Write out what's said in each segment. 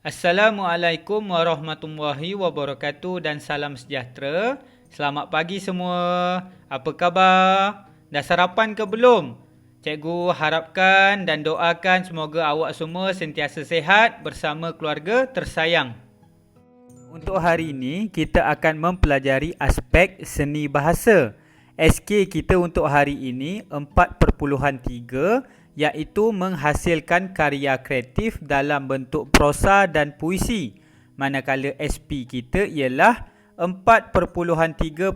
Assalamualaikum warahmatullahi wabarakatuh dan salam sejahtera. Selamat pagi semua. Apa khabar? Dah sarapan ke belum? Cikgu harapkan dan doakan semoga awak semua sentiasa sihat bersama keluarga tersayang. Untuk hari ini, kita akan mempelajari aspek seni bahasa. SK kita untuk hari ini 4.3 iaitu menghasilkan karya kreatif dalam bentuk prosa dan puisi. Manakala SP kita ialah 4.3.1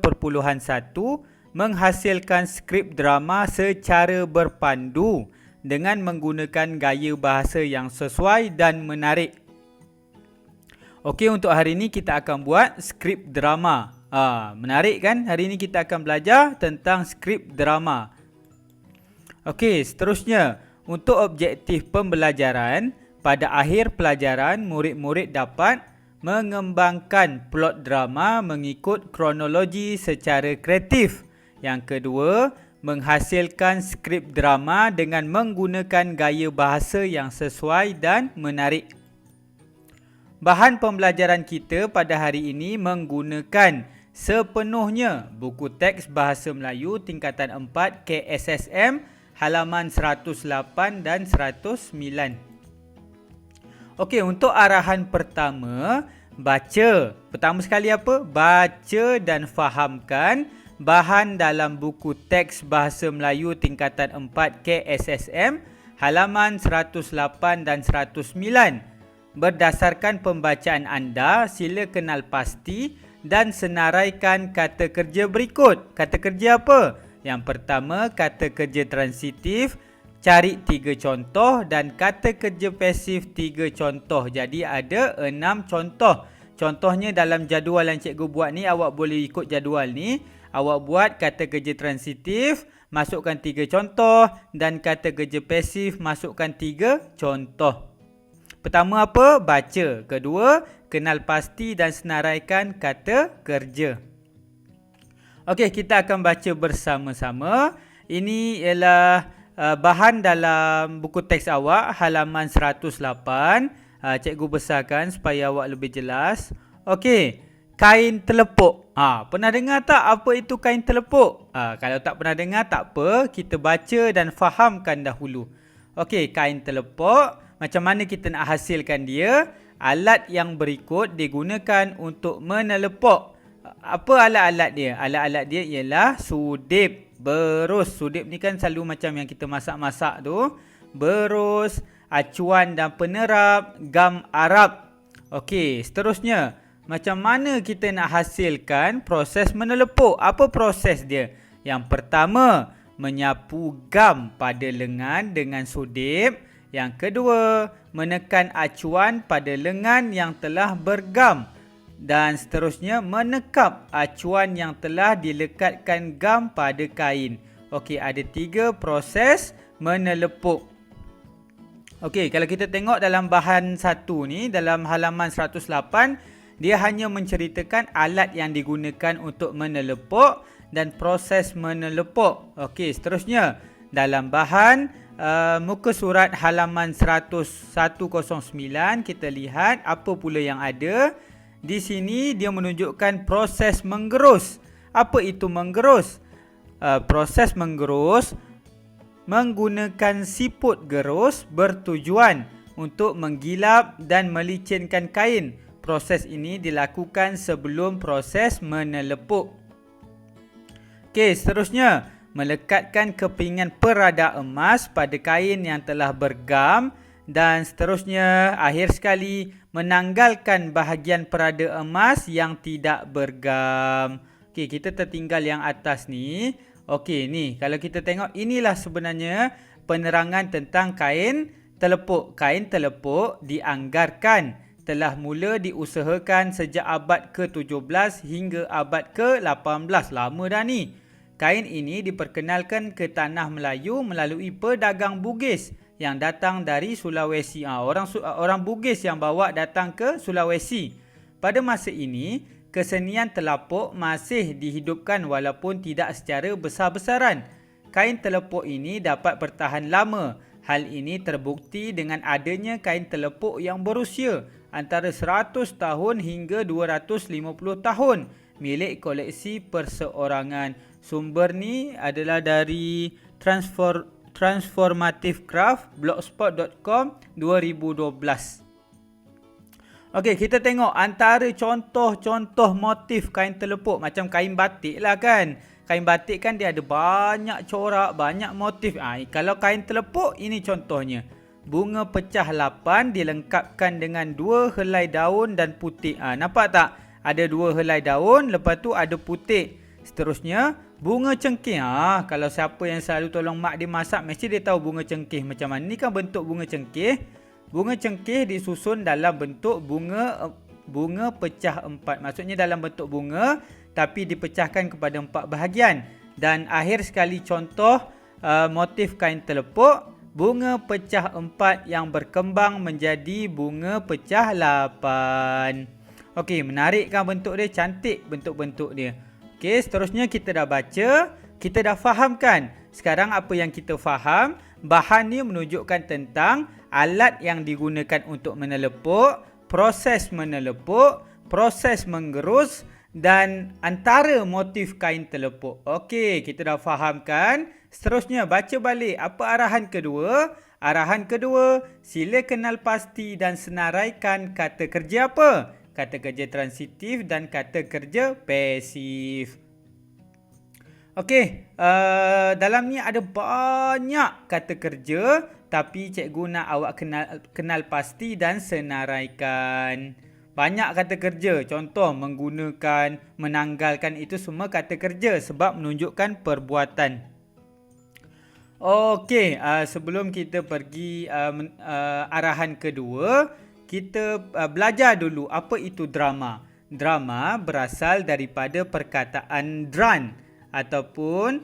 menghasilkan skrip drama secara berpandu dengan menggunakan gaya bahasa yang sesuai dan menarik. Okey, untuk hari ini kita akan buat skrip drama. Menarik kan? Hari ini kita akan belajar tentang skrip drama. Okey, seterusnya, untuk objektif pembelajaran, pada akhir pelajaran, murid-murid dapat mengembangkan plot drama mengikut kronologi secara kreatif. Yang kedua, menghasilkan skrip drama dengan menggunakan gaya bahasa yang sesuai dan menarik. Bahan pembelajaran kita pada hari ini menggunakan sepenuhnya buku teks Bahasa Melayu tingkatan 4 KSSM halaman 108 dan 109. Okey, untuk arahan pertama, baca. Pertama sekali apa? Baca dan fahamkan bahan dalam buku teks Bahasa Melayu tingkatan 4 KSSM halaman 108 dan 109. Berdasarkan pembacaan anda, sila kenal pasti dan senaraikan kata kerja berikut. Kata kerja apa? Yang pertama, kata kerja transitif, cari 3 contoh, dan kata kerja pasif 3 contoh. Jadi ada 6 contoh. Contohnya dalam jadual yang cikgu buat ni, awak boleh ikut jadual ni. Awak buat kata kerja transitif, masukkan 3 contoh, dan kata kerja pasif, masukkan 3 contoh. Pertama apa? Baca. Kedua, kenal pasti dan senaraikan kata kerja. Okey, kita akan baca bersama-sama. Ini ialah bahan dalam buku teks awak halaman 108. Cikgu besarkan supaya awak lebih jelas. Okey, kain telepuk. Pernah dengar tak apa itu kain telepuk? Kalau tak pernah dengar tak apa, kita baca dan fahamkan dahulu. Okey, kain telepuk. Macam mana kita nak hasilkan dia? Alat yang berikut digunakan untuk menelepok. Apa alat-alat dia? Alat-alat dia ialah sudip, berus. Sudip ni kan selalu macam yang kita masak-masak tu. Berus, acuan dan penerap, gam Arab. Okey, seterusnya. Macam mana kita nak hasilkan proses menelepok? Apa proses dia? Yang pertama, menyapu gam pada lengan dengan sudip. Yang kedua, menekan acuan pada lengan yang telah bergam. Dan seterusnya, menekap acuan yang telah dilekatkan gam pada kain. Okey, ada 3 proses menelepuk. Okey, kalau kita tengok dalam bahan 1 ni, dalam halaman 108, dia hanya menceritakan alat yang digunakan untuk menelepuk dan proses menelepuk. Okey, seterusnya, dalam bahan muka surat halaman 109, kita lihat apa pula yang ada. Di sini dia menunjukkan proses menggerus. Apa itu menggerus? Proses menggerus menggunakan siput gerus bertujuan untuk menggilap dan melicinkan kain. Proses ini dilakukan sebelum proses menelepuk. Okey, seterusnya, melekatkan kepingan perada emas pada kain yang telah bergam, dan seterusnya, akhir sekali, menanggalkan bahagian perada emas yang tidak bergam. Okey, kita tertinggal yang atas ni. Okey, ni kalau kita tengok, inilah sebenarnya penerangan tentang kain telepuk. Kain telepuk dianggarkan telah mula diusahakan sejak abad ke-17 hingga abad ke-18. Lama dah ni. Kain ini diperkenalkan ke tanah Melayu melalui pedagang Bugis yang datang dari Sulawesi. Orang Bugis yang bawa datang ke Sulawesi. Pada masa ini, kesenian telapuk masih dihidupkan walaupun tidak secara besar-besaran. Kain telepuk ini dapat bertahan lama. Hal ini terbukti dengan adanya kain telepuk yang berusia. antara 100 tahun hingga 250 tahun. Milik koleksi perseorangan. Sumber ni adalah dari Transformative Craft, blogspot.com 2012. Okey, kita tengok antara contoh-contoh motif kain telepuk macam kain batik lah kan. Kain batik kan dia ada banyak corak, banyak motif. Kalau kain telepuk, ini contohnya. Bunga pecah 8 dilengkapkan dengan 2 helai daun dan putik. Nampak tak? Ada 2 helai daun, lepas tu ada putik. Seterusnya, bunga cengkeh. Kalau siapa yang selalu tolong mak dia masak, mesti dia tahu bunga cengkeh macam mana. Ni kan bentuk bunga cengkeh. Bunga cengkeh disusun dalam bentuk bunga pecah 4. Maksudnya dalam bentuk bunga tapi dipecahkan kepada 4 bahagian. Dan akhir sekali contoh motif kain telepuk, bunga pecah 4 yang berkembang menjadi bunga pecah 8. Okey, menarik kan bentuk dia? Cantik bentuk-bentuk dia. Okey, seterusnya kita dah baca, kita dah fahamkan. Sekarang apa yang kita faham? Bahan ni menunjukkan tentang alat yang digunakan untuk menelepuk, proses menelepuk, proses menggerus dan antara motif kain telepuk. Okey, kita dah fahamkan. Seterusnya baca balik apa arahan kedua? Arahan kedua, sila kenal pasti dan senaraikan kata kerja apa? Kata kerja transitif dan kata kerja pasif. Okey, dalam ni ada banyak kata kerja tapi cikgu nak awak kenal pasti dan senaraikan. Banyak kata kerja, contoh menggunakan, menanggalkan, itu semua kata kerja sebab menunjukkan perbuatan. Okey, sebelum kita pergi arahan kedua, kita belajar dulu apa itu drama. Drama berasal daripada perkataan dran ataupun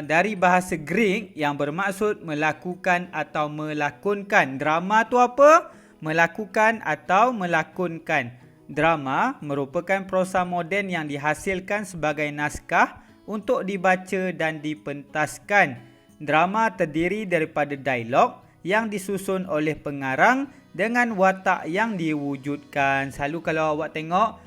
dari bahasa Greek yang bermaksud melakukan atau melakonkan. Drama tu apa? Melakukan atau melakonkan. Drama merupakan prosa moden yang dihasilkan sebagai naskah untuk dibaca dan dipentaskan. Drama terdiri daripada dialog yang disusun oleh pengarang dengan watak yang diwujudkan. Selalu kalau awak tengok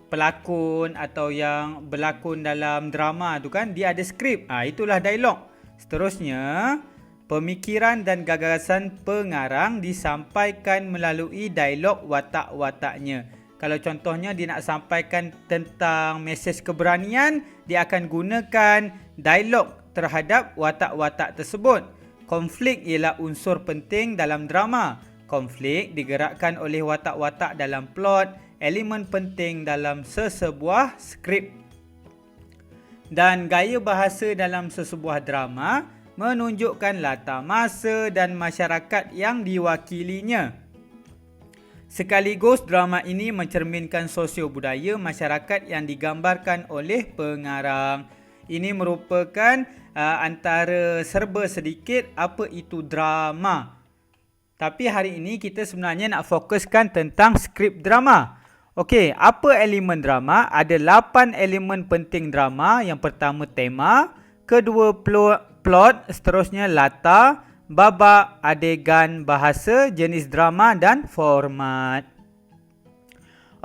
pelakon atau yang berlakon dalam drama tu kan, dia ada skrip. Itulah dialog. Seterusnya, pemikiran dan gagasan pengarang disampaikan melalui dialog watak-wataknya. Kalau contohnya dia nak sampaikan tentang mesej keberanian, dia akan gunakan dialog terhadap watak-watak tersebut. Konflik ialah unsur penting dalam drama. Konflik digerakkan oleh watak-watak dalam plot, elemen penting dalam sesebuah skrip. Dan gaya bahasa dalam sesebuah drama menunjukkan latar masa dan masyarakat yang diwakilinya. Sekaligus drama ini mencerminkan sosio-budaya masyarakat yang digambarkan oleh pengarang. Ini merupakan antara serba sedikit apa itu drama. Tapi hari ini kita sebenarnya nak fokuskan tentang skrip drama. Okey, apa elemen drama? Ada 8 elemen penting drama. Yang pertama tema, kedua plot, seterusnya latar, babak, adegan, bahasa, jenis drama dan format.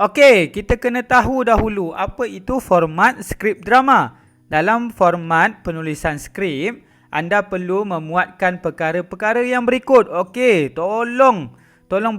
Okey, kita kena tahu dahulu apa itu format skrip drama. Dalam format penulisan skrip, anda perlu memuatkan perkara-perkara yang berikut. Okey, tolong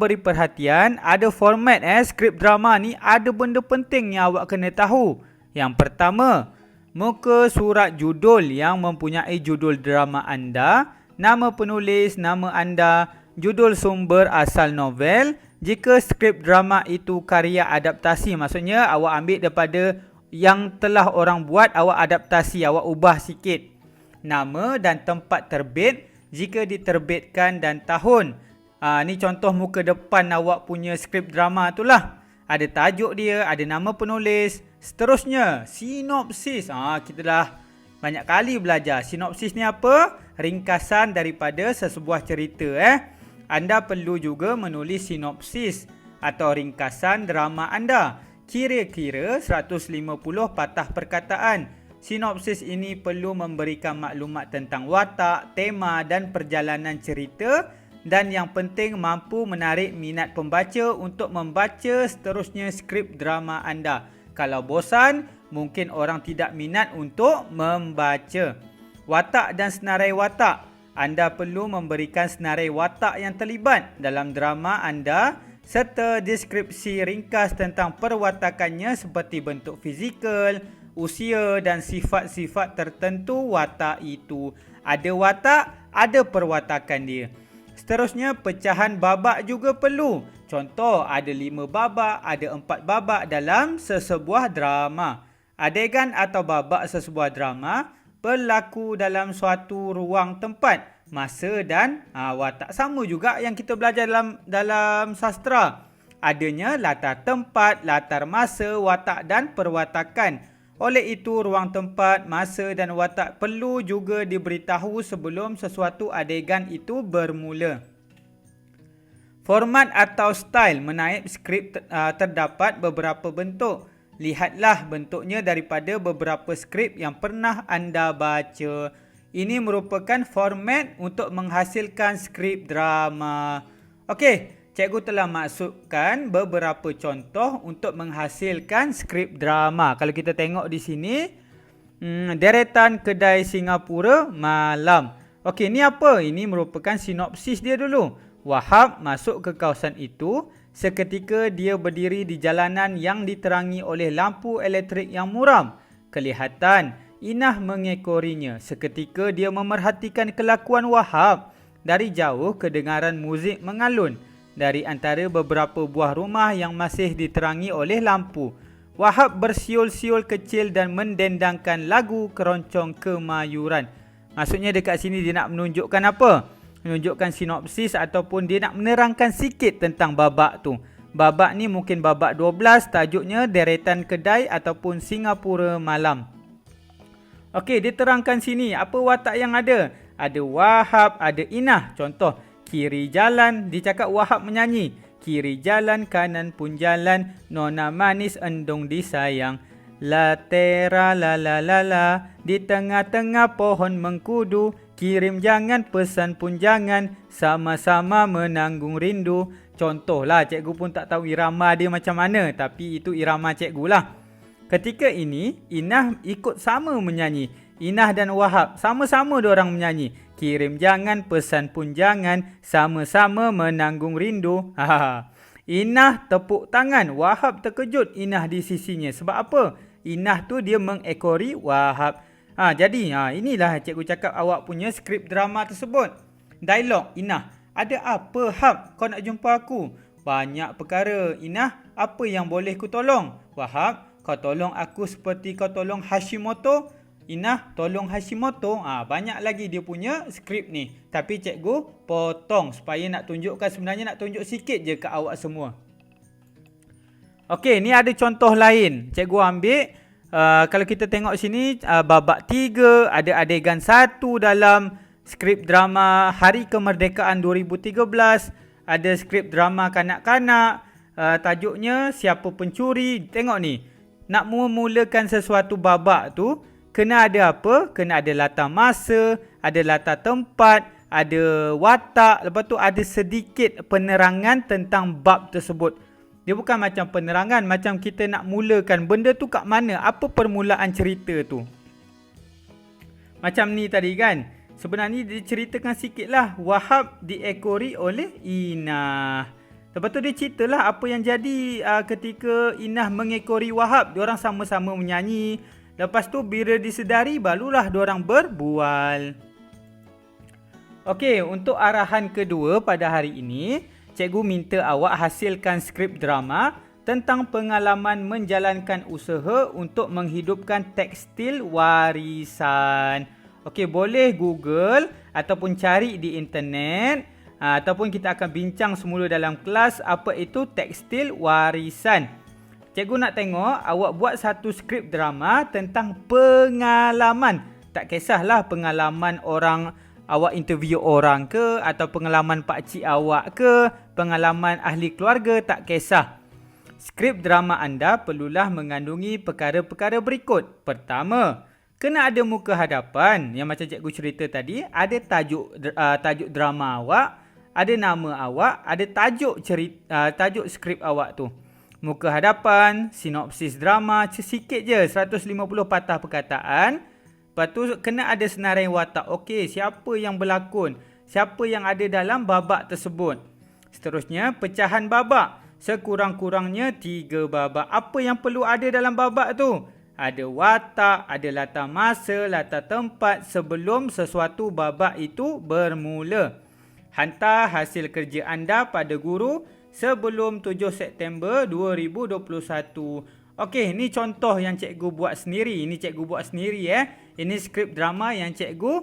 beri perhatian. Ada format skrip drama ni, ada benda penting yang awak kena tahu. Yang pertama, muka surat judul yang mempunyai judul drama anda, nama penulis, nama anda, judul sumber asal novel. Jika skrip drama itu karya adaptasi, maksudnya awak ambil daripada yang telah orang buat, awak adaptasi, awak ubah sikit. Nama dan tempat terbit jika diterbitkan dan tahun. Ni contoh muka depan awak punya skrip drama tu lah. Ada tajuk dia, ada nama penulis. Seterusnya, sinopsis. Kita dah banyak kali belajar. Sinopsis ni apa? Ringkasan daripada sesebuah cerita. Anda perlu juga menulis sinopsis atau ringkasan drama anda. Kira-kira 150 patah perkataan. Sinopsis ini perlu memberikan maklumat tentang watak, tema dan perjalanan cerita dan yang penting mampu menarik minat pembaca untuk membaca seterusnya skrip drama anda. Kalau bosan, mungkin orang tidak minat untuk membaca. Watak dan senarai watak. Anda perlu memberikan senarai watak yang terlibat dalam drama anda serta deskripsi ringkas tentang perwatakannya seperti bentuk fizikal, usia dan sifat-sifat tertentu watak itu. Ada watak, ada perwatakan dia. Seterusnya, pecahan babak juga perlu. Contoh, ada 5 babak, ada 4 babak dalam sesebuah drama. Adegan atau babak sesebuah drama berlaku dalam suatu ruang tempat, masa dan watak. Sama juga yang kita belajar dalam sastra. Adanya latar tempat, latar masa, watak dan perwatakan. Oleh itu, ruang tempat, masa dan watak perlu juga diberitahu sebelum sesuatu adegan itu bermula. Format atau style menaip skrip terdapat beberapa bentuk. Lihatlah bentuknya daripada beberapa skrip yang pernah anda baca. Ini merupakan format untuk menghasilkan skrip drama. Okey, cikgu telah masukkan beberapa contoh untuk menghasilkan skrip drama. Kalau kita tengok di sini, deretan kedai Singapura malam. Okey, ini apa? Ini merupakan sinopsis dia dulu. Wahab masuk ke kawasan itu. Seketika dia berdiri di jalanan yang diterangi oleh lampu elektrik yang muram. Kelihatan Inah mengekorinya. Seketika dia memerhatikan kelakuan Wahab. Dari jauh kedengaran muzik mengalun dari antara beberapa buah rumah yang masih diterangi oleh lampu. Wahab bersiul-siul kecil dan mendendangkan lagu keroncong kemayuran. Maksudnya dekat sini dia nak menunjukkan apa? Menunjukkan sinopsis ataupun dia nak menerangkan sikit tentang babak tu. Babak ni mungkin babak 12, tajuknya Deretan Kedai ataupun Singapura Malam. Okey, dia terangkan sini apa watak yang ada. Ada Wahab, ada Inah. Contoh, kiri jalan, dia cakap Wahab menyanyi. Kiri jalan, kanan pun jalan, nona manis endong disayang. La tera la la la la, di tengah-tengah pohon mengkudu. Kirim jangan, pesan pun jangan, sama-sama menanggung rindu. Contohlah, cikgu pun tak tahu irama dia macam mana, tapi itu irama cikgu lah. Ketika ini, Inah ikut sama menyanyi. Inah dan Wahab sama-sama diorang menyanyi. Kirim jangan, pesan pun jangan, sama-sama menanggung rindu. Inah tepuk tangan, Wahab terkejut Inah di sisinya. Sebab apa? Inah tu dia mengekori Wahab. Jadi inilah cikgu cakap awak punya skrip drama tersebut. Dialog Inah. Ada apa Hab kau nak jumpa aku? Banyak perkara Inah. Apa yang boleh ku tolong? Wahab, kau tolong aku seperti kau tolong Hashimoto. Inah, tolong Hashimoto. Banyak lagi dia punya skrip ni. Tapi cikgu potong supaya nak tunjukkan, sebenarnya nak tunjuk sikit je ke awak semua. Okey, ni ada contoh lain. Cikgu ambil. Kalau kita tengok sini, babak 3 ada adegan 1 dalam skrip drama Hari Kemerdekaan 2013. Ada skrip drama kanak-kanak, tajuknya Siapa Pencuri. Tengok ni, nak memulakan sesuatu babak tu, kena ada apa? Kena ada latar masa, ada latar tempat, ada watak. Lepas tu ada sedikit penerangan tentang bab tersebut. Dia bukan macam penerangan, macam kita nak mulakan benda tu kat mana, apa permulaan cerita tu. Macam ni tadi kan. Sebenarnya dia ceritakan sikit lah. Wahab diekori oleh Inah. Lepas tu dia ceritalah apa yang jadi ketika Inah mengekori Wahab. Diorang sama-sama menyanyi. Lepas tu bila disedari, barulah diorang berbual. Okey, untuk arahan kedua pada hari ini, cikgu minta awak hasilkan skrip drama tentang pengalaman menjalankan usaha untuk menghidupkan tekstil warisan. Okey, boleh Google ataupun cari di internet, ataupun kita akan bincang semula dalam kelas apa itu tekstil warisan. Cikgu nak tengok awak buat satu skrip drama tentang pengalaman. Tak kisahlah pengalaman orang, awak interview orang ke, atau pengalaman pakcik awak ke, pengalaman ahli keluarga, tak kisah. Skrip drama anda perlulah mengandungi perkara-perkara berikut. Pertama, kena ada muka hadapan. Yang macam cikgu cerita tadi, ada tajuk drama awak, ada nama awak, ada tajuk tajuk skrip awak tu. Muka hadapan, sinopsis drama, sikit je, 150 patah perkataan. Lepas tu kena ada senarai watak. Okey, siapa yang berlakon? Siapa yang ada dalam babak tersebut? Seterusnya, pecahan babak. Sekurang-kurangnya 3 babak. Apa yang perlu ada dalam babak tu? Ada watak, ada latar masa, latar tempat sebelum sesuatu babak itu bermula. Hantar hasil kerja anda pada guru sebelum 7 September 2021. Okey, ni contoh yang cikgu buat sendiri. Ini cikgu buat sendiri Ini skrip drama yang cikgu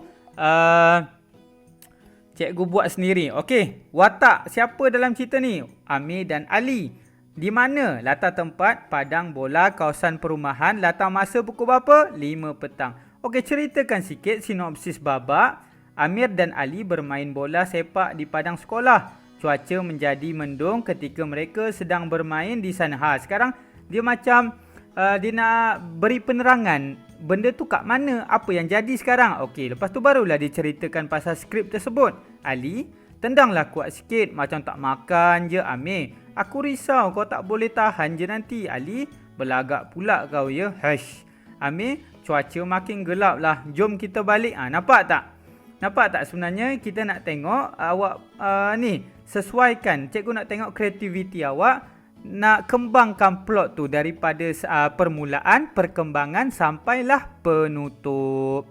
buat sendiri. Okey, watak siapa dalam cerita ni? Amir dan Ali. Di mana? Latar tempat padang bola kawasan perumahan. Latar masa pukul berapa? 5 petang. Okey, ceritakan sikit sinopsis babak. Amir dan Ali bermain bola sepak di padang sekolah. Cuaca menjadi mendung ketika mereka sedang bermain di sana. Sekarang dia macam dia nak beri penerangan. Benda tu kat mana? Apa yang jadi sekarang? Okey, lepas tu barulah diceritakan pasal skrip tersebut. Ali, tendanglah kuat sikit. Macam tak makan je, Amir. Aku risau kau tak boleh tahan je nanti. Ali, berlagak pula kau ya. Hush. Amir, cuaca makin gelap lah. Jom kita balik. Nampak tak? Nampak tak sebenarnya kita nak tengok awak ni sesuaikan. Cikgu nak tengok kreativiti awak. Nak kembangkan plot tu daripada permulaan, perkembangan sampailah penutup.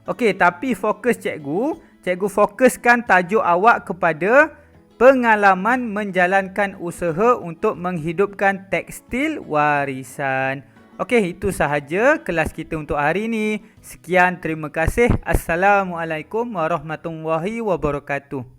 Okey, tapi fokus cikgu fokuskan tajuk awak kepada pengalaman menjalankan usaha untuk menghidupkan tekstil warisan. Okey, itu sahaja kelas kita untuk hari ini. Sekian, terima kasih. Assalamualaikum warahmatullahi wabarakatuh.